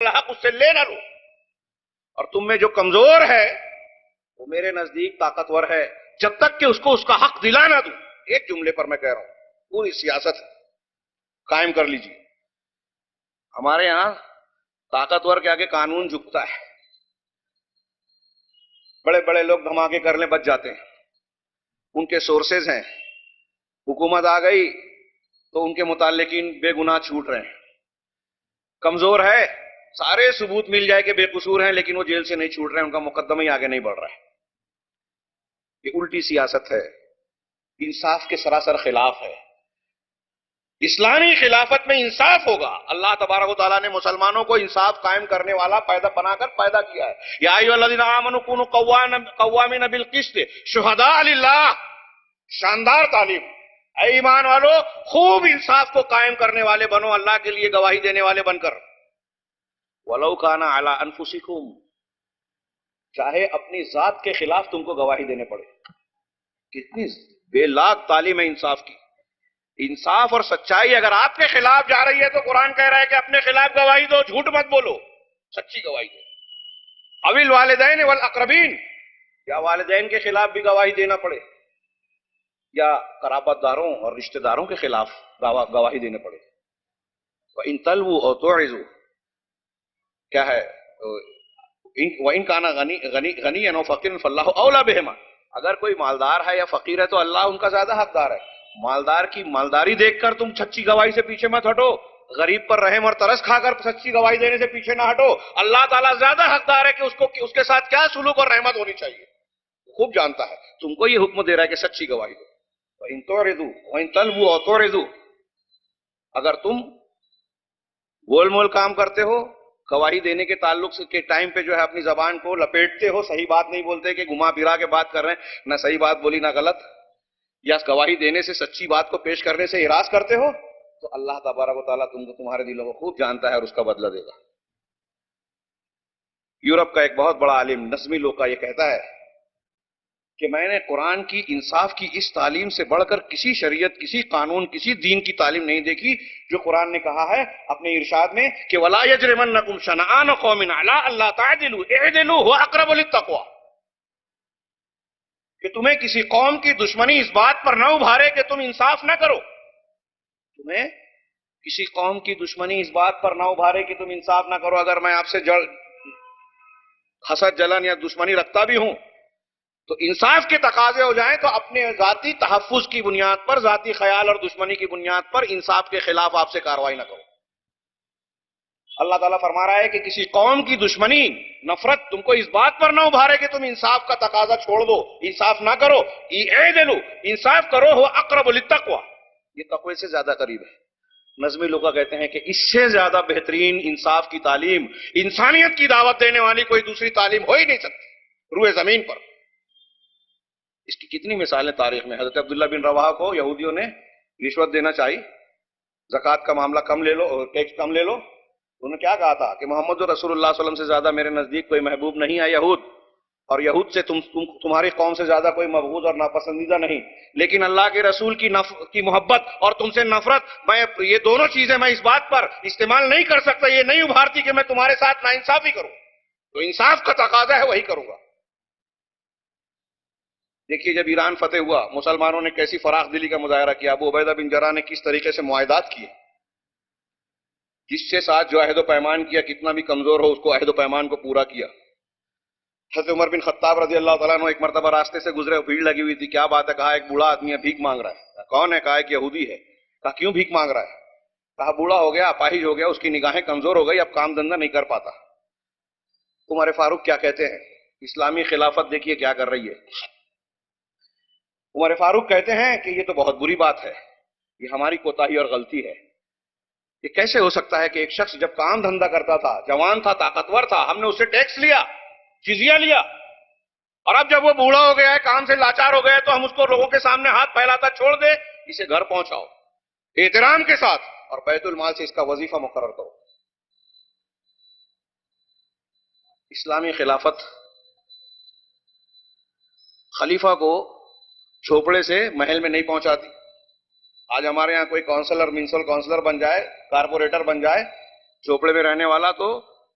حق اس سے لے نہ لو، اور تم میں جو کمزور ہے وہ میرے نزدیک طاقتور ہے، جب تک کہ اس کو اس کا حق دلا نہ دوں. ایک جملے پر میں کہہ رہا ہوں، پوری سیاست قائم کر لیجیے. ہمارے ہاں طاقتور کے آگے قانون جھکتا ہے، بڑے بڑے لوگ دھماکے کرنے بچ جاتے ہیں، ان کے سورسز ہیں. حکومت آ گئی تو ان کے متعلقین بے گناہ چھوٹ رہے ہیں. کمزور ہے، سارے ثبوت مل جائے کہ بے قصور ہیں، لیکن وہ جیل سے نہیں چھوٹ رہے ہیں، ان کا مقدمہ ہی آگے نہیں بڑھ رہا ہے. یہ الٹی سیاست ہے، انصاف کے سراسر خلاف ہے. اسلامی خلافت میں انصاف ہوگا. اللہ تبارک و تعالیٰ نے مسلمانوں کو انصاف قائم کرنے والا بنا کر پیدا کیا ہے. یا ایھا الذین آمنوا کونوا قوامین بالقسط شہداء للہ. شاندار تعلیم. اے ایمان والو، خوب انصاف کو قائم کرنے والے بنو، اللہ کے لیے گواہی دینے والے بن کر. ولو کان علی انفسکم، چاہے اپنی ذات کے خلاف تم کو گواہی دینے پڑے. کتنی بے لاگ تعلیم ہے انصاف کی. انصاف اور سچائی اگر آپ کے خلاف جا رہی ہے تو قرآن کہہ رہا ہے کہ اپنے خلاف گواہی دو، جھوٹ مت بولو، سچی گواہی دو. اوی الوالدین والاقربین، یا والدین کے خلاف بھی گواہی دینا پڑے، یا قرابت داروں اور رشتہ داروں کے خلاف گواہی دینے پڑے. وَإِن تَلْوُوا أَوْ تُعْرِضُوا، کیا ہے، وَإِن كَانَ غَنِيًّا أَوْ فَقِيرًا فَاللَّهُ أَوْلَىٰ بِهِمَا. اگر کوئی مالدار ہے یا فقیر ہے تو اللہ ان کا زیادہ حقدار ہے. مالدار کی مالداری دیکھ کر تم سچی گواہی سے پیچھے مت ہٹو، غریب پر رحم اور ترس کھا کر سچی گواہی دینے سے پیچھے نہ ہٹو. اللہ تعالیٰ زیادہ حقدار ہے کہ اس کے ساتھ کیا سلوک اور رحمت ہونی چاہیے، خوب جانتا ہے. تم کو یہ حکم دے رہا ہے کہ سچی گواہی دو. وَإِن تُعْرِضُوا وَإِن تَلْوُوا أَوْ تُعْرِضُوا، اگر تم گول مول کام کرتے ہو، گواہی دینے کے تعلق کے ٹائم پہ جو ہے اپنی زبان کو لپیٹتے ہو، صحیح بات نہیں بولتے کہ گھما پھرا کے بات کر رہے ہیں، نہ صحیح بات بولی نہ غلط، یا گواہی دینے سے سچی بات کو پیش کرنے سے اعراض کرتے ہو، تو اللہ تبارک و تعالیٰ تم کو تمہارے دلوں کو خوب جانتا ہے اور اس کا بدلہ دے گا. یورپ کا ایک بہت بڑا عالم نظمی لوکا یہ کہتا ہے کہ میں نے قرآن کی انصاف کی اس تعلیم سے بڑھ کر کسی شریعت، کسی قانون، کسی دین کی تعلیم نہیں دیکھی جو قرآن نے کہا ہے اپنے ارشاد میں کہ وَلَا يَجْرِمَنَّكُمْ شَنَآنُ قَوْمٍ عَلَىٰ أَلَّا تَعْدِلُوا اعْدِلُوا هُوَ أَقْرَبُ لِلتَّقْوَىٰ، کہ تمہیں کسی قوم کی دشمنی اس بات پر نہ ابھارے کہ تم انصاف نہ کرو. تمہیں کسی قوم کی دشمنی اس بات پر نہ ابھارے کہ تم انصاف نہ کرو. اگر میں آپ سے حسد، جلن یا دشمنی رکھتا بھی ہوں تو انصاف کے تقاضے ہو جائیں تو اپنے ذاتی تحفظ کی بنیاد پر، ذاتی خیال اور دشمنی کی بنیاد پر انصاف کے خلاف آپ سے کارروائی نہ کرو. اللہ تعالیٰ فرما رہا ہے کہ کسی قوم کی دشمنی، نفرت تم کو اس بات پر نہ ابھارے کہ تم انصاف کا تقاضا چھوڑ دو، انصاف نہ کرو. اعدلوا، انصاف کرو، هو اقرب للتقویٰ، یہ تقوی سے زیادہ قریب ہے. نظمی لوگا کہتے ہیں کہ اس سے زیادہ بہترین انصاف کی تعلیم، انسانیت کی دعوت دینے والی کوئی دوسری تعلیم ہو ہی نہیں سکتی روئے زمین پر. اس کی کتنی مثالیں تاریخ میں. حضرت عبداللہ بن رواحہ کو یہودیوں نے رشوت دینا چاہی، زکوٰۃ کا معاملہ کم لے لو، ٹیکس کم لے لو. انہوں نے کیا کہا تھا کہ محمد رسول اللہ صلی اللہ علیہ وسلم سے زیادہ میرے نزدیک کوئی محبوب نہیں ہے یہود، اور یہود سے تمہاری قوم سے زیادہ کوئی مبغوض اور ناپسندیدہ نہیں، لیکن اللہ کے رسول کی محبت اور تم سے نفرت، میں یہ دونوں چیزیں میں اس بات پر استعمال نہیں کر سکتا، یہ نہیں ابھارتی کہ میں تمہارے ساتھ ناانصافی کروں. تو انصاف کا تقاضا ہے، وہی کروں گا. دیکھیے جب ایران فتح ہوا، مسلمانوں نے کیسی فراخ دلی کا مظاہرہ کیا، ابو عبیدہ بن جراح نے کس طریقے سے معاہدات کیے، جس کے ساتھ جو عہد و پیمان کیا، کتنا بھی کمزور ہو اس کو عہد و پیمان کو پورا کیا. حضرت عمر بن خطاب رضی اللہ تعالیٰ عنہ ایک مرتبہ راستے سے گزرے، بھیڑ لگی ہوئی تھی. کیا بات ہے؟ کہا ایک بوڑھا آدمی ہے، بھیک مانگ رہا ہے. کون ہے؟ کہا ایک یہودی ہے. کہا کیوں بھیک مانگ رہا ہے؟ کہا بوڑھا ہو گیا، اپاہج ہو گیا، اس کی نگاہیں کمزور ہو گئی، اب کام دھندہ نہیں کر پاتا. عمر فاروق کیا کہتے ہیں؟ اسلامی خلافت دیکھیے کیا کر رہی ہے. عمر فاروق کہتے ہیں کہ یہ تو بہت بری بات ہے، یہ ہماری کوتاہی اور غلطی ہے. یہ کیسے ہو سکتا ہے کہ ایک شخص جب کام دھندا کرتا تھا، جوان تھا، طاقتور تھا، ہم نے اس سے ٹیکس لیا، جزیہ لیا، اور اب جب وہ بوڑھا ہو گیا ہے، کام سے لاچار ہو گیا ہے، تو ہم اس کو لوگوں کے سامنے ہاتھ پھیلاتا چھوڑ دے. اسے گھر پہنچاؤ احترام کے ساتھ اور بیت المال سے اس کا وظیفہ مقرر کرو. اسلامی خلافت خلیفہ کو جھوپڑے سے محل میں نہیں پہنچاتی. آج ہمارے ہاں کوئی کونسلر، میونسپل کونسلر بن جائے، کارپوریٹر بن جائے، جھوپڑے میں رہنے والا، تو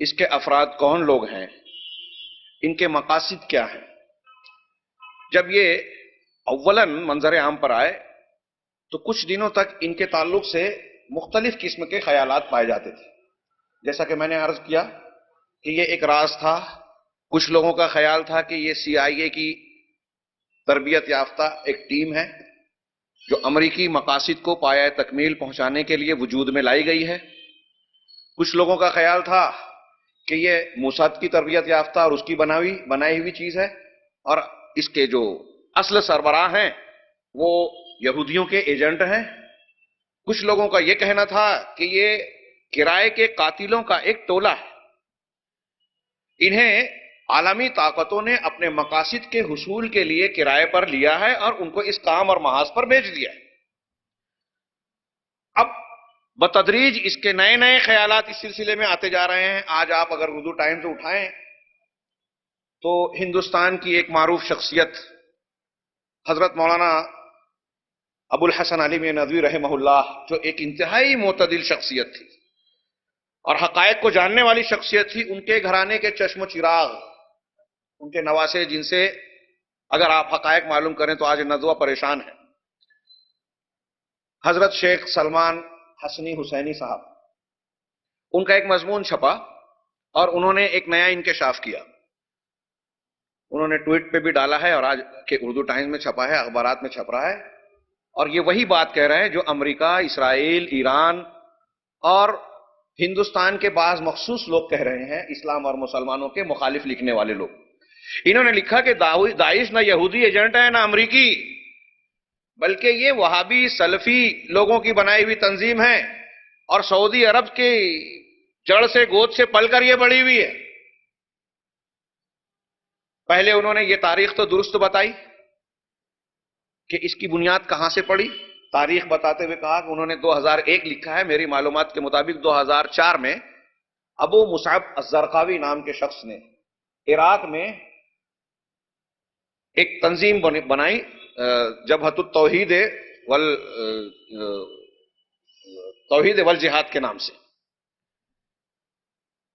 اس کے افراد کون لوگ ہیں، ان کے مقاصد کیا ہیں۔ جب یہ اولاً منظر عام پر آئے تو کچھ دنوں تک ان کے تعلق سے مختلف قسم کے خیالات پائے جاتے تھے۔ جیسا کہ میں نے عرض کیا کہ یہ ایک راز تھا، کچھ لوگوں کا خیال تھا کہ یہ CIA کی تربیت یافتہ ایک ٹیم ہے جو امریکی مقاصد کو پایہ تکمیل پہنچانے کے لیے وجود میں لائی گئی ہے۔ کچھ لوگوں کا خیال تھا کہ یہ موساد کی تربیت یافتہ اور اس کی بنائی ہوئی چیز ہے، اور اس کے جو اصل سربراہ ہیں وہ یہودیوں کے ایجنٹ ہیں۔ کچھ لوگوں کا یہ کہنا تھا کہ یہ کرائے کے قاتلوں کا ایک ٹولہ ہے، انہیں عالمی طاقتوں نے اپنے مقاصد کے حصول کے لیے کرائے پر لیا ہے اور ان کو اس کام اور محاذ پر بھیج دیا ہے۔ اب بتدریج اس کے نئے نئے خیالات اس سلسلے میں آتے جا رہے ہیں۔ آج آپ اگر اردو ٹائمز اٹھائیں تو ہندوستان کی ایک معروف شخصیت حضرت مولانا ابو الحسن علی میاں ندوی رحمہ اللہ، جو ایک انتہائی معتدل شخصیت تھی اور حقائق کو جاننے والی شخصیت تھی، ان کے گھرانے کے چشم و چراغ، ان کے نواسے، جن سے اگر آپ حقائق معلوم کریں تو آج ندوہ پریشان ہے، حضرت شیخ سلمان حسنی حسینی صاحب، ان کا ایک مضمون چھپا اور انہوں نے ایک نیا انکشاف کیا۔ انہوں نے ٹویٹ پہ بھی ڈالا ہے اور آج کے اردو ٹائمز میں چھپا ہے، اخبارات میں چھپ رہا ہے، اور یہ وہی بات کہہ رہے ہیں جو امریکہ، اسرائیل، ایران اور ہندوستان کے بعض مخصوص لوگ کہہ رہے ہیں، اسلام اور مسلمانوں کے مخالف لکھنے والے لوگ۔ انہوں نے لکھا کہ داعش نہ یہودی ایجنٹ ہے نہ امریکی، بلکہ یہ وہابی سلفی لوگوں کی بنائی ہوئی تنظیم ہے اور سعودی عرب کی جڑ سے گود سے پل کر یہ بڑھی ہوئی ہے۔ پہلے انہوں نے یہ تاریخ تو درست بتائی کہ اس کی بنیاد کہاں سے پڑی، تاریخ بتاتے ہوئے کہا کہ انہوں نے 2001 لکھا ہے، میری معلومات کے مطابق 2004 میں ابو مصعب الزرقاوی نام کے شخص نے عراق میں ایک تنظیم بنائی، جبہت التوحید والجہاد کے نام سے،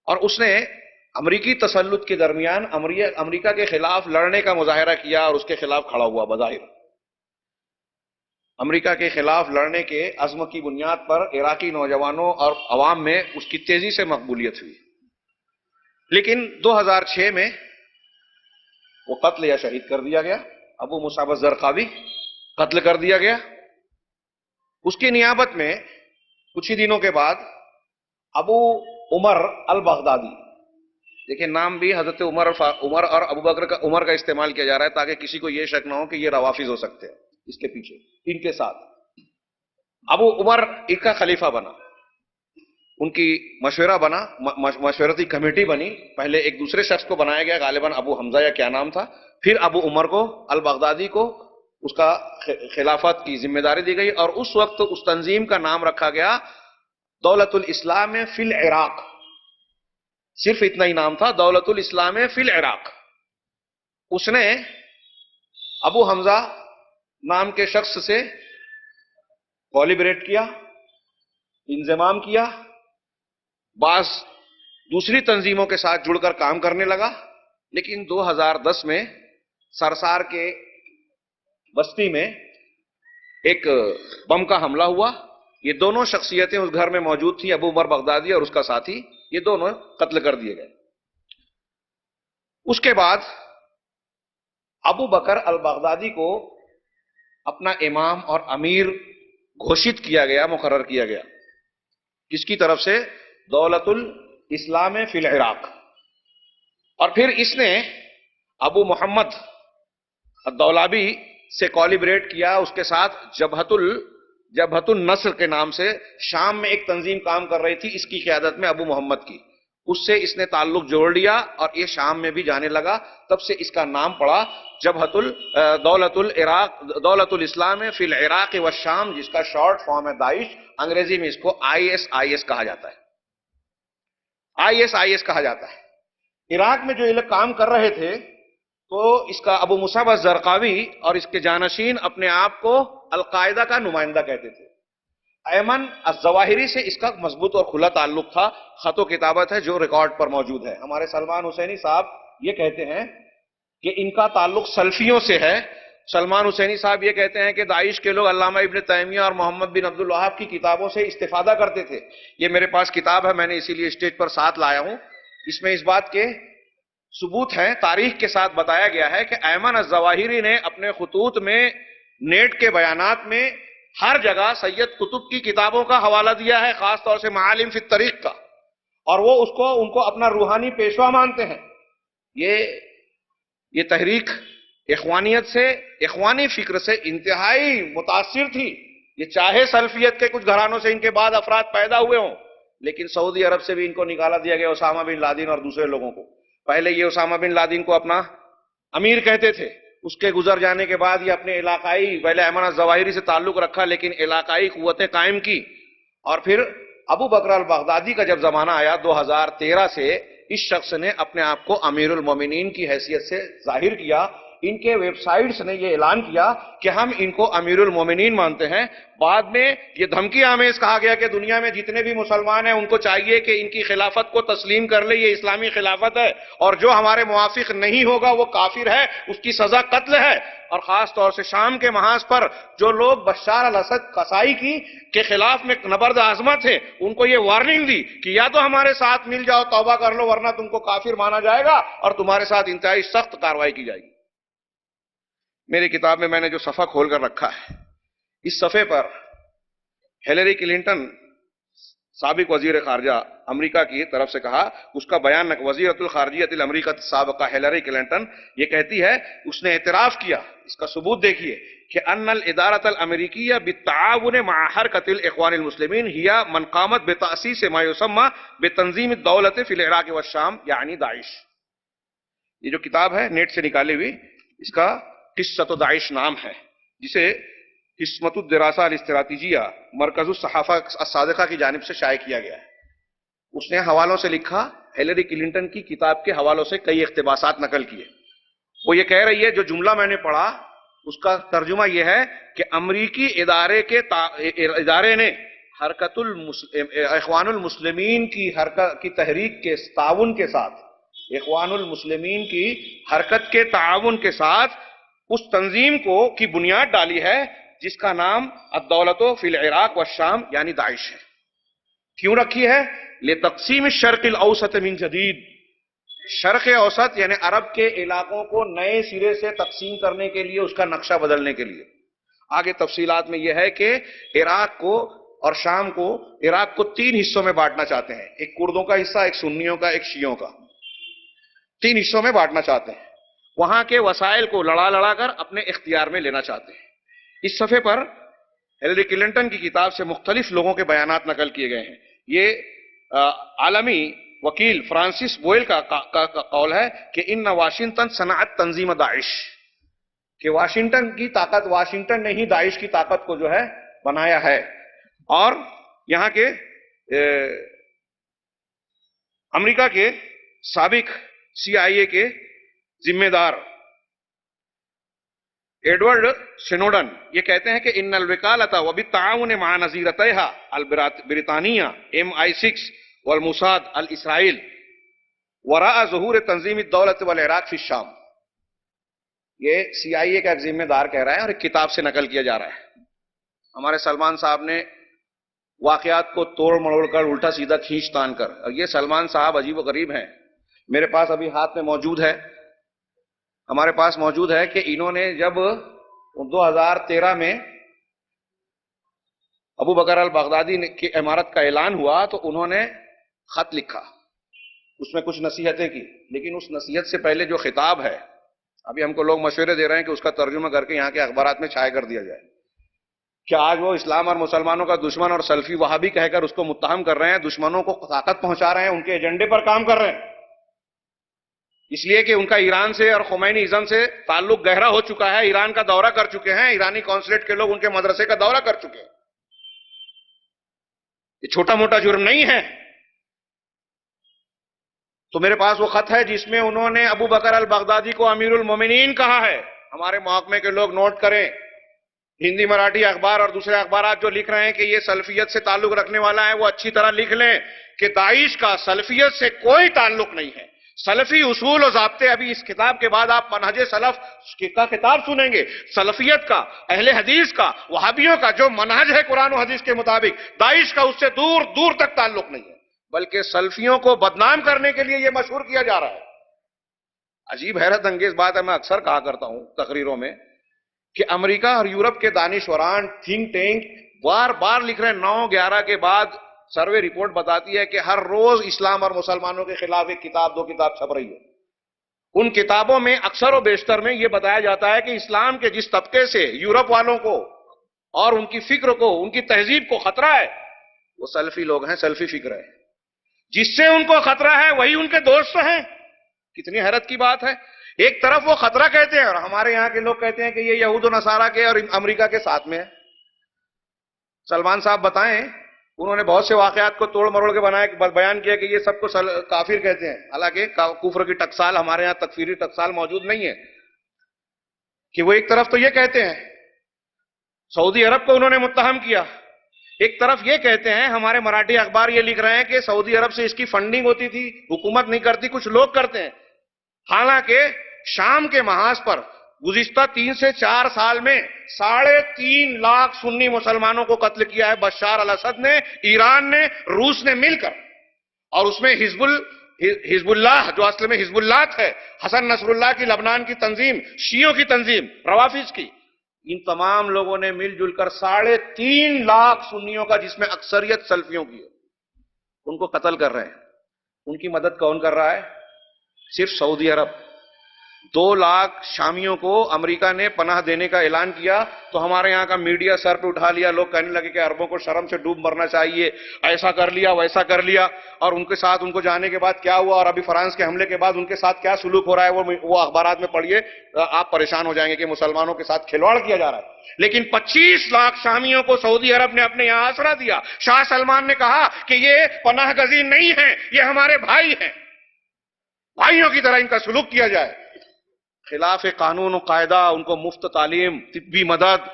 اور اس نے امریکی تسلط کے درمیان امریکہ کے خلاف لڑنے کا مظاہرہ کیا اور اس کے خلاف کھڑا ہوا۔ بظاہر امریکہ کے خلاف لڑنے کے عزم کی بنیاد پر عراقی نوجوانوں اور عوام میں اس کی تیزی سے مقبولیت ہوئی، لیکن 2006 میں وہ قتل یا شہید کر دیا گیا۔ ابو مصعب الزرقاوی قتل کر دیا گیا۔ اس کی نیابت میں کچھ ہی دنوں کے بعد ابو عمر البغدادی، دیکھیں نام بھی حضرت عمر اور ابو بکر کا عمر کا استعمال کیا جا رہا ہے تاکہ کسی کو یہ شک نہ ہو کہ یہ روافظ ہو سکتے ہیں اس کے پیچھے، ان کے ساتھ ابو عمر ان کا خلیفہ بنا، ان کی مشورتی کمیٹی بنی۔ پہلے ایک دوسرے شخص کو بنایا گیا، غالباً ابو حمزہ یا کیا نام تھا، پھر ابو عمر کو البغدادی کو اس کا خلافت کی ذمہ داری دی گئی، اور اس وقت اس تنظیم کا نام رکھا گیا دولت الاسلام فی العراق۔ صرف اتنا ہی نام تھا، دولت الاسلام فی العراق۔ اس نے ابو حمزہ نام کے شخص سے کولیبریٹ کیا، انضمام کیا، بعض دوسری تنظیموں کے ساتھ جڑ کر کام کرنے لگا، لیکن 2010 میں سرسار کے بستی میں ایک بم کا حملہ ہوا۔ یہ دونوں شخصیتیں اس گھر میں موجود تھیں، ابو عمر بغدادی اور اس کا ساتھی، یہ دونوں قتل کر دیے گئے۔ اس کے بعد ابو بکر البغدادی کو اپنا امام اور امیر گھوشت کیا گیا، مقرر کیا گیا، کس کی طرف سے؟ دولت الاسلام فی العراق۔ اور پھر اس نے ابو محمد الدولابی سے کولیبریٹ کیا، اس کے ساتھ جبہت النصر کے نام سے شام میں ایک تنظیم کام کر رہی تھی، اس کی قیادت میں ابو محمد کی، اس سے اس نے تعلق جوڑ لیا اور یہ شام میں بھی جانے لگا۔ تب سے اس کا نام پڑا دولت الاسلام فی العراق والشام، جس کا شارٹ فارم ہے داعش۔ انگریزی میں اس کو ISIS کہا جاتا ہے، ISIS کہا جاتا ہے۔ عراق میں جو یہ لوگ کام کر رہے تھے تو اس کا ابو مصعب الزرقاوی اور اس کے جانشین اپنے آپ کو القاعدہ کا نمائندہ کہتے تھے، ایمن الظواہری سے اس کا مضبوط اور کھلا تعلق تھا. خط و کتابت ہے جو ریکارڈ پر موجود ہے. ہمارے سلمان حسینی صاحب یہ کہتے ہیں کہ ان کا تعلق سلفیوں سے ہے. سلمان حسینی صاحب یہ کہتے ہیں کہ داعش کے لوگ علامہ ابن تیمیہ اور محمد بن عبد الوہاب کی کتابوں سے استفادہ کرتے تھے. یہ میرے پاس کتاب ہے, میں نے اسی لیے اسٹیج پر ساتھ لایا ہوں. اس میں اس بات کے ثبوت ہیں, تاریخ کے ساتھ بتایا گیا ہے کہ ایمن الظواہری نے اپنے خطوط میں, نیٹ کے بیانات میں ہر جگہ سید قطب کی کتابوں کا حوالہ دیا ہے, خاص طور سے معالم فی الطریق کا, اور وہ ان کو اپنا روحانی پیشوا مانتے ہیں. یہ تحریک اخوانیت سے, اخوانی فکر سے انتہائی متاثر تھی. یہ چاہے سلفیت کے کچھ گھرانوں سے ان کے بعد افراد پیدا ہوئے ہوں, لیکن سعودی عرب سے بھی ان کو نکالا دیا گیا, اسامہ بن لادن اور دوسرے لوگوں کو. پہلے یہ اسامہ بن لادن کو اپنا امیر کہتے تھے, اس کے گزر جانے کے بعد یہ اپنے علاقائی, پہلے ایمن الظواہری سے تعلق رکھا لیکن علاقائی قوتیں قائم کی, اور پھر ابو بکر البغدادی کا جب زمانہ آیا 2013 سے, اس شخص نے اپنے آپ کو امیر المومنین کی حیثیت سے ظاہر کیا. ان کے ویب سائٹس نے یہ اعلان کیا کہ ہم ان کو امیر المومنین مانتے ہیں. بعد میں یہ دھمکی آمیز کہا گیا کہ دنیا میں جتنے بھی مسلمان ہیں ان کو چاہیے کہ ان کی خلافت کو تسلیم کر لے, یہ اسلامی خلافت ہے, اور جو ہمارے موافق نہیں ہوگا وہ کافر ہے, اس کی سزا قتل ہے. اور خاص طور سے شام کے محاذ پر جو لوگ بشار الاسد قصائی کی کے خلاف میں نبرد عظمت ہیں, ان کو یہ وارننگ دی کہ یا تو ہمارے ساتھ مل جاؤ, توبہ کر لو, ورنہ تم کو کافر مانا جائے گا اور تمہارے ساتھ انتہائی سخت کارروائی کی جائے گی. میری کتاب میں نے جو صفحہ کھول کر رکھا ہے, اس صفحے پر ہیلری کلنٹن سابق وزیر خارجہ امریکہ کی طرف سے کہا, اس کا بیان وزیرۃ الخارجیہ الامریکہ سابقہ ہیلری کلنٹن یہ کہتی ہے, اس نے اعتراف کیا, اس کا ثبوت دیکھیے, کہ ان الادارۃ الامریکیہ بالتعاون مع حرکۃ الاخوان المسلمین ہی من قامت بتاسیس ما یسمى بتنظیم الدولۃ فی العراق والشام یعنی داعش. یہ جو کتاب ہے نیٹ سے نکالی ہوئی, اس کا قصۃ داعش نام ہے, جسے قسمت الدراسہ الاستراتیجیہ مرکز الصحافہ الصادقہ کی جانب سے شائع کیا گیا ہے. اس نے حوالوں سے لکھا, ہیلری کلنٹن کی کتاب کے حوالوں سے کئی اقتباسات نقل کیے. وہ یہ کہہ رہی ہے, جو جملہ میں نے پڑھا اس کا ترجمہ یہ ہے کہ امریکی ادارے نے حرکت اخوان المسلمین کی تحریک کے تعاون کے ساتھ, اخوان المسلمین کی حرکت کے تعاون کے ساتھ اس تنظیم کی بنیاد ڈالی ہے جس کا نام الدولۃ فی العراق والشام یعنی داعش ہے. کیوں رکھی ہے؟ لتقسیم الشرق الاوسط من جدید, شرق اوسط یعنی عرب کے علاقوں کو نئے سرے سے تقسیم کرنے کے لیے, اس کا نقشہ بدلنے کے لیے. آگے تفصیلات میں یہ ہے کہ عراق کو اور شام کو, عراق کو 3 حصوں میں بانٹنا چاہتے ہیں, ایک کردوں کا حصہ, ایک سنیوں کا, ایک شیعوں کا, 3 حصوں میں بانٹنا چاہتے ہیں. وہاں کے وسائل کو لڑا کر اپنے اختیار میں لینا چاہتے ہیں. اس صفحے پر ہیلری کلنٹن کی کتاب سے مختلف لوگوں کے بیانات نقل کیے گئے ہیں. یہ عالمی وکیل فرانسس بوئل کا قول ہے کہ ان واشنگٹن صنعت تنظیم داعش, کہ واشنگٹن کی طاقت, واشنگٹن نے ہی داعش کی طاقت کو جو ہے بنایا ہے. اور یہاں کے امریکہ کے سابق CIA کے ذمہ دار ایڈورڈ سنوڈن یہ کہتے ہیں کہ ان الوکالۃ وبالتعاون مع نظیرتیها البرطانیہ MI6 والموساد الاسرائیل وراء ظہور تنظیم الدولۃ والعراق فی الشام. یہ CIA کا ایک ذمہ دار کہہ رہا ہے اور ایک کتاب سے نقل کیا جا رہا ہے. ہمارے سلمان صاحب نے واقعات کو توڑ مڑوڑ کر الٹا سیدھا کھینچ تان کر, اور یہ سلمان صاحب عجیب و غریب ہیں. میرے پاس ابھی ہاتھ میں موجود ہے, ہمارے پاس موجود ہے کہ انہوں نے جب 2013 میں ابو بکر البغدادی کی امارت کا اعلان ہوا تو انہوں نے خط لکھا, اس میں کچھ نصیحتیں کی, لیکن اس نصیحت سے پہلے جو خطاب ہے, ابھی ہم کو لوگ مشورے دے رہے ہیں کہ اس کا ترجمہ کر کے یہاں کے اخبارات میں چھائے کر دیا جائے. کہ آج وہ اسلام اور مسلمانوں کا دشمن اور سلفی وہابی کہہ کر اس کو متہم کر رہے ہیں, دشمنوں کو طاقت پہنچا رہے ہیں, ان کے ایجنڈے پر کام کر رہے ہیں, اس لیے کہ ان کا ایران سے اور خمینی ازم سے تعلق گہرا ہو چکا ہے. ایران کا دورہ کر چکے ہیں, ایرانی قونصلیٹ کے لوگ ان کے مدرسے کا دورہ کر چکے ہیں. یہ چھوٹا موٹا جرم نہیں ہے. تو میرے پاس وہ خط ہے جس میں انہوں نے ابو بکر البغدادی کو امیر المومنین کہا ہے. ہمارے محکمے کے لوگ نوٹ کریں, ہندی مراٹھی اخبار اور دوسرے اخبارات جو لکھ رہے ہیں کہ یہ سلفیت سے تعلق رکھنے والا ہے، وہ اچھی طرح لکھ لیں کہ داعش کا سلفیت سے کوئی تعلق نہیں ہے۔ سلفی اصول و ضابطے، ابھی اس کتاب کے بعد آپ منہج سلف کا کتاب سنیں گے، سلفیت کا، اہل حدیث کا، وہابیوں کا جو منہج ہے قرآن و حدیث کے مطابق، داعش کا اس سے دور دور تک تعلق نہیں ہے، بلکہ سلفیوں کو بدنام کرنے کے لیے یہ مشہور کیا جا رہا ہے۔ عجیب حیرت انگیز بات ہے، میں اکثر کہا کرتا ہوں تقریروں میں کہ امریکہ اور یورپ کے دانشوران، تھنک ٹینک بار بار لکھ رہے ہیں، 9/11 کے بعد سروے رپورٹ بتاتی ہے کہ ہر روز اسلام اور مسلمانوں کے خلاف ایک کتاب 2 کتاب چھپ رہی ہے۔ ان کتابوں میں اکثر و بیشتر میں یہ بتایا جاتا ہے کہ اسلام کے جس طبقے سے یورپ والوں کو اور ان کی فکر کو، ان کی تہذیب کو خطرہ ہے، وہ سلفی لوگ ہیں، سلفی فکر ہے۔ جس سے ان کو خطرہ ہے وہی ان کے دوست ہیں۔ کتنی حیرت کی بات ہے، ایک طرف وہ خطرہ کہتے ہیں اور ہمارے یہاں کے لوگ کہتے ہیں کہ یہ یہود و نصارہ کے اور امریکہ کے ساتھ میں ہے۔ سلمان صاحب بتائیں، انہوں نے بہت سے واقعات کو توڑ مروڑ کے بیان کیا کہ یہ سب کو کافر کہتے ہیں، حالانکہ کفر کی ٹکسال ہمارے یہاں تکفیری ٹکسال موجود نہیں ہے۔ کہ وہ ایک طرف تو یہ کہتے ہیں، سعودی عرب کو انہوں نے متہم کیا، ایک طرف یہ کہتے ہیں، ہمارے مراٹھی اخبار یہ لکھ رہے ہیں کہ سعودی عرب سے اس کی فنڈنگ ہوتی تھی، حکومت نہیں کرتی، کچھ لوگ کرتے ہیں۔ حالانکہ شام کے محاذ پر گزشتہ 3 سے 4 سال میں 3.5 لاکھ سنی مسلمانوں کو قتل کیا ہے بشار الاسد نے، ایران نے، روس نے مل کر، اور اس میں حزب اللہ جو اصل میں حزب اللہ ہے، حسن نصر اللہ کی لبنان کی تنظیم، شیعوں کی تنظیم، روافض کی، ان تمام لوگوں نے مل جل کر 3.5 لاکھ سنیوں کا، جس میں اکثریت سلفیوں کی ہے، ان کو قتل کر رہے ہیں۔ ان کی مدد کون کر رہا ہے؟ صرف سعودی عرب۔ 2 لاکھ شامیوں کو امریکہ نے پناہ دینے کا اعلان کیا تو ہمارے یہاں کا میڈیا سر پہ اٹھا لیا، لوگ کہنے لگے کہ عربوں کو شرم سے ڈوب مرنا چاہیے، ایسا کر لیا ویسا کر لیا، اور ان کے ساتھ ان کو جانے کے بعد کیا ہوا، اور ابھی فرانس کے حملے کے بعد ان کے ساتھ کیا سلوک ہو رہا ہے وہ اخبارات میں پڑھیے، آپ پریشان ہو جائیں گے کہ مسلمانوں کے ساتھ کھلواڑ کیا جا رہا ہے۔ لیکن 25 لاکھ شامیوں کو سعودی عرب نے اپنے یہاں آسرا دیا۔ شاہ سلمان نے کہا کہ یہ پناہ گزین نہیں ہیں، یہ ہمارے بھائی ہیں، بھائیوں کی طرح ان کا سلوک کیا جائے۔ خلاف قانون و قاعدہ ان کو مفت تعلیم، طبی مدد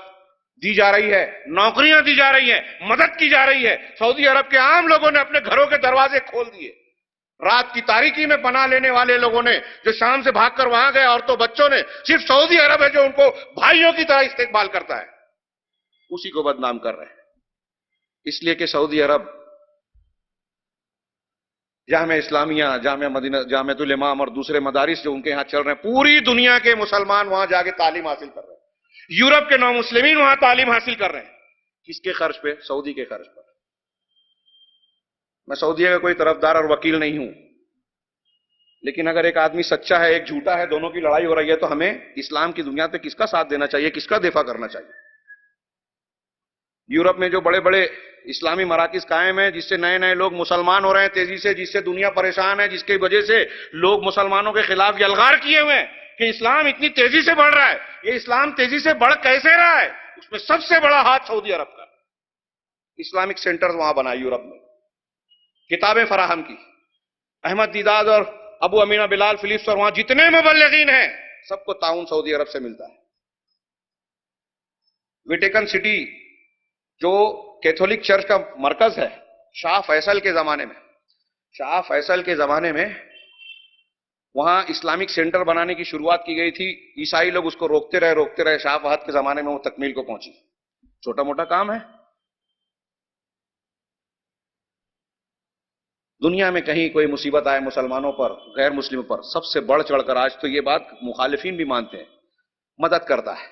دی جا رہی ہے، نوکریاں دی جا رہی ہیں، مدد کی جا رہی ہے۔ سعودی عرب کے عام لوگوں نے اپنے گھروں کے دروازے کھول دیے۔ رات کی تاریکی میں پناہ لینے والے لوگوں نے جو شام سے بھاگ کر وہاں گئے، عورتوں بچوں نے، صرف سعودی عرب ہے جو ان کو بھائیوں کی طرح استقبال کرتا ہے، اسی کو بدنام کر رہے ہیں۔ اس لیے کہ سعودی عرب جامعہ اسلامیہ، جامعہ مدینہ، جامعۃ الامام اور دوسرے مدارس جو ان کے ہاں چل رہے ہیں، پوری دنیا کے مسلمان وہاں جا کے تعلیم حاصل کر رہے ہیں۔ یورپ کے نومسلمین وہاں تعلیم حاصل کر رہے ہیں۔ کس کے خرچ پہ؟ سعودی کے خرچ پر۔ میں سعودیہ کا کوئی طرفدار اور وکیل نہیں ہوں، لیکن اگر ایک آدمی سچا ہے، ایک جھوٹا ہے، دونوں کی لڑائی ہو رہی ہے، تو ہمیں اسلام کی دنیا پہ کس کا ساتھ دینا چاہیے، کس کا دفاع کرنا چاہیے؟ یورپ میں جو بڑے بڑے اسلامی مراکز قائم ہیں، جس سے نئے نئے لوگ مسلمان ہو رہے ہیں تیزی سے، جس سے دنیا پریشان ہے، جس کی وجہ سے لوگ مسلمانوں کے خلاف یلغار کیے ہوئے ہیں کہ اسلام اتنی تیزی سے بڑھ رہا ہے، یہ اسلام تیزی سے بڑھ کیسے رہا ہے؟ اس میں سب سے بڑا ہاتھ سعودی عرب کا۔ اسلامک سینٹر وہاں بنا یورپ میں، کتابیں فراہم کی، احمد دیداد اور ابو امینہ بلال فلپس اور وہاں جتنے مبلغین ہیں سب کو تعاون سعودی عرب سے ملتا ہے۔ ویٹیکن سٹی جو کیتھولک چرچ کا مرکز ہے، شاہ فیصل کے زمانے میں وہاں اسلامک سینٹر بنانے کی شروعات کی گئی تھی۔ عیسائی لوگ اس کو روکتے رہے، شاہ فہد کے زمانے میں وہ تکمیل کو پہنچی۔ چھوٹا موٹا کام ہے؟ دنیا میں کہیں کوئی مصیبت آئے مسلمانوں پر، غیر مسلموں پر، سب سے بڑھ چڑھ کر، آج تو یہ بات مخالفین بھی مانتے ہیں، مدد کرتا ہے۔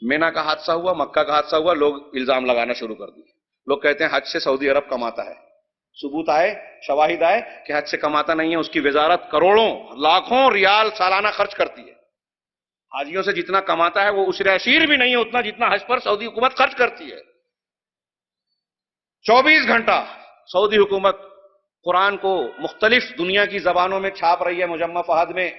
مینا کا حادثہ ہوا، مکہ کا حادثہ ہوا، لوگ الزام لگانا شروع کر دیے۔ لوگ کہتے ہیں حج سے سعودی عرب کماتا ہے۔ ثبوت آئے، شواہد آئے کہ حج سے کماتا نہیں ہے، اس کی وزارت کروڑوں لاکھوں ریال سالانہ خرچ کرتی ہے۔ حاجیوں سے جتنا کماتا ہے وہ عشر عشیر بھی نہیں ہے اتنا جتنا حج پر سعودی حکومت خرچ کرتی ہے۔ 24 گھنٹہ سعودی حکومت قرآن کو مختلف دنیا کی زبانوں میں چھاپ رہی ہے، مجمع فہد میں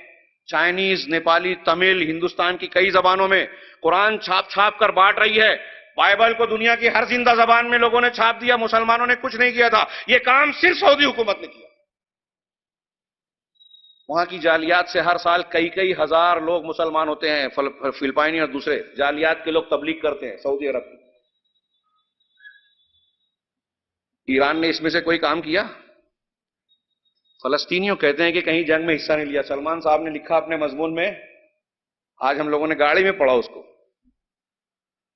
چائنیز، نیپالی، تمل، ہندوستان کی کئی زبانوں میں قرآن چھاپ کر بانٹ رہی ہے۔ بائبل کو دنیا کی ہر زندہ زبان میں لوگوں نے چھاپ دیا، مسلمانوں نے کچھ نہیں کیا تھا، یہ کام صرف سعودی حکومت نے کیا۔ وہاں کی جالیات سے ہر سال کئی ہزار لوگ مسلمان ہوتے ہیں، فلپائنی اور دوسرے جالیات کے لوگ تبلیغ کرتے ہیں سعودی عرب کی۔ ایران نے اس میں سے کوئی کام کیا؟ فلسطینیوں کہتے ہیں کہ کہیں جنگ میں حصہ نہیں لیا۔ سلمان صاحب نے لکھا اپنے مضمون میں، آج ہم لوگوں نے گاڑی میں پڑھا اس کو۔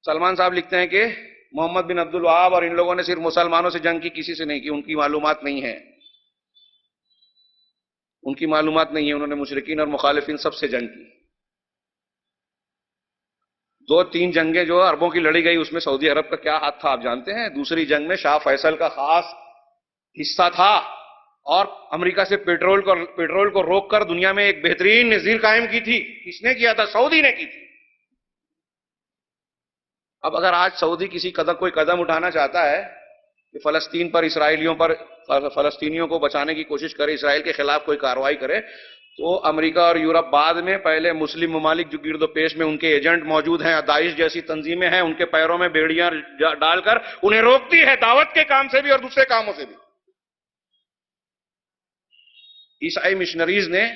سلمان صاحب لکھتے ہیں کہ محمد بن عبد الوہاب اور ان لوگوں نے صرف مسلمانوں سے جنگ کی، کسی سے نہیں کی، ان کی معلومات نہیں ہے، ان کی معلومات نہیں ہے، انہوں نے مشرکین اور مخالفین سب سے جنگ کی۔ 2-3 جنگیں جو عربوں کی لڑی گئی، اس میں سعودی عرب کا کیا ہاتھ تھا آپ جانتے ہیں؟ دوسری جنگ میں شاہ فیصل کا خاص حصہ تھا، اور امریکہ سے پیٹرول کو روک کر دنیا میں ایک بہترین نظیر قائم کی تھی۔ کس نے کیا تھا؟ سعودی نے کی تھی۔ اب اگر آج سعودی کوئی قدم اٹھانا چاہتا ہے کہ فلسطین پر فلسطینیوں کو بچانے کی کوشش کرے، اسرائیل کے خلاف کوئی کارروائی کرے، تو امریکہ اور یورپ بعد میں، پہلے مسلم ممالک جو گرد و پیش میں ان کے ایجنٹ موجود ہیں، داعش جیسی تنظیمیں ہیں، ان کے پیروں میں بیڑیاں ڈال کر انہیں روکتی ہے، دعوت کے کام سے بھی اور دوسرے کاموں سے بھی۔ عیسائی مشنریز نے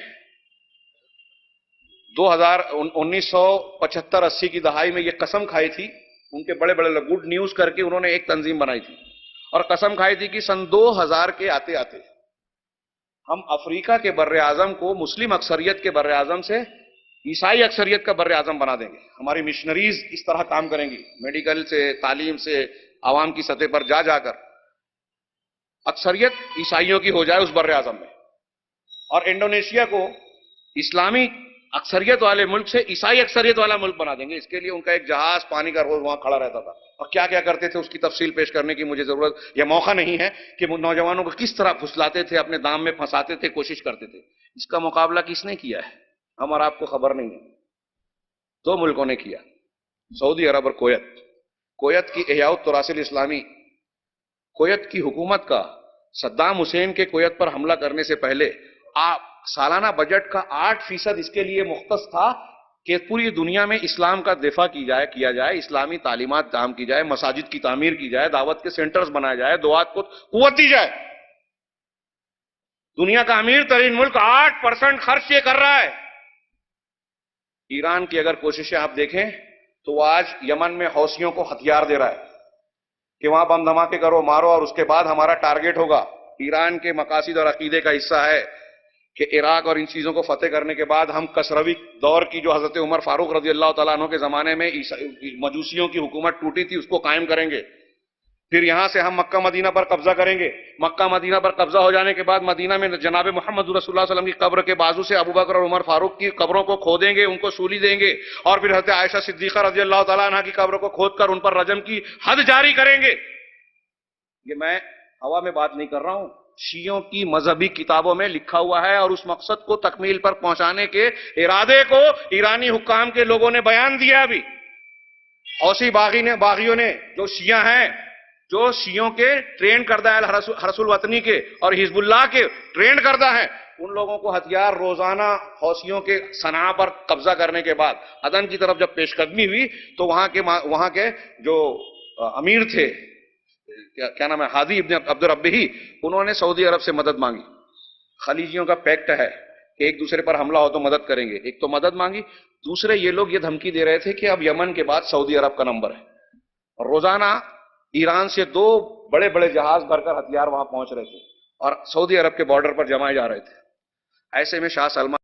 1975-80 کی دہائی میں یہ قسم کھائی تھی، ان کے بڑے بڑے گڈ نیوز کر کے انہوں نے ایک تنظیم بنائی تھی اور قسم کھائی تھی کہ سن 2000 کے آتے آتے ہم افریقہ کے بر اعظم کو مسلم اکثریت کے بر اعظم سے عیسائی اکثریت کا بر اعظم بنا دیں گے۔ ہماری مشنریز اس طرح کام کریں گی، میڈیکل سے، تعلیم سے، عوام کی سطح پر جا کر اکثریت عیسائیوں کی ہو جائے اس بر اعظم میں، اور انڈونیشیا کو اسلامی اکثریت والے ملک سے عیسائی اکثریت والا ملک بنا دیں گے۔ اس کے لیے ان کا ایک جہاز پانی کا روز وہاں کھڑا رہتا تھا، اور کیا کیا کرتے تھے اس کی تفصیل پیش کرنے کی مجھے ضرورت یا موقع نہیں ہے کہ نوجوانوں کو کس طرح پھسلاتے تھے، اپنے دام میں پھنساتے تھے، کوشش کرتے تھے۔ اس کا مقابلہ کس نے کیا ہے؟ ہم اور آپ کو خبر نہیں ہے۔ 2 ملکوں نے کیا، سعودی عرب اور کویت۔ کویت کی احیاء التراث الاسلامی، کویت کی حکومت کا صدام حسین کے کویت پر حملہ کرنے سے پہلے سالانہ بجٹ کا 8% اس کے لیے مختص تھا کہ پوری دنیا میں اسلام کا دفاع کیا جائے، اسلامی تعلیمات عام کی جائے، مساجد کی تعمیر کی جائے، دعوت کے سینٹرز بنائے جائے، دعات کو قوت دی جائے۔ دنیا کا امیر ترین ملک 8% خرچ یہ کر رہا ہے۔ ایران کی اگر کوششیں آپ دیکھیں تو وہ آج یمن میں حوثیوں کو ہتھیار دے رہا ہے کہ وہاں بم دھماکے کرو، مارو، اور اس کے بعد ہمارا ٹارگٹ ہوگا۔ ایران کے مقاصد اور عقیدے کا حصہ ہے کہ عراق اور ان چیزوں کو فتح کرنے کے بعد ہم کسروی دور کی جو حضرت عمر فاروق رضی اللہ تعالیٰ عنہ کے زمانے میں مجوسیوں کی حکومت ٹوٹی تھی، اس کو قائم کریں گے۔ پھر یہاں سے ہم مکہ مدینہ پر قبضہ کریں گے۔ مکہ مدینہ پر قبضہ ہو جانے کے بعد مدینہ میں جناب محمد رسول اللہ صلی اللہ علیہ وسلم کی قبر کے بازو سے ابو بکر اور عمر فاروق کی قبروں کو کھودیں گے، ان کو سولی دیں گے، اور پھر حضرت عائشہ صدیقہ رضی اللہ تعالیٰ عنہ کی قبر کو کھود کر ان پر رجم کی حد جاری کریں گے۔ یہ میں ہوا میں بات نہیں کر رہا ہوں، شیعوں کی مذہبی کتابوں میں لکھا ہوا ہے، اور اس مقصد کو تکمیل پر پہنچانے کے ارادے کو ایرانی حکام کے لوگوں نے بیان دیا۔ ابھی حوثی باغیوں نے جو شیعہ ہیں، جو شیعوں کے ٹرین کردہ حرس الوطنی کے اور حزب اللہ کے ٹرین کردہ ہیں، ان لوگوں کو ہتھیار روزانہ حوثیوں کے صنعاء پر قبضہ کرنے کے بعد عدن کی طرف جب پیش قدمی ہوئی تو وہاں کے جو امیر تھے، کیا نام ہے، ہادی ابن عبد الربی، انہوں نے سعودی عرب سے مدد مانگی۔ خلیجیوں کا پیکٹ ہے کہ ایک دوسرے پر حملہ ہو تو مدد کریں گے، ایک تو مدد مانگی، دوسرے یہ لوگ یہ دھمکی دے رہے تھے کہ اب یمن کے بعد سعودی عرب کا نمبر ہے، اور روزانہ ایران سے 2 بڑے بڑے جہاز بھر کر ہتھیار وہاں پہنچ رہے تھے اور سعودی عرب کے بارڈر پر جمائے جا رہے تھے۔ ایسے میں شاہ سلمان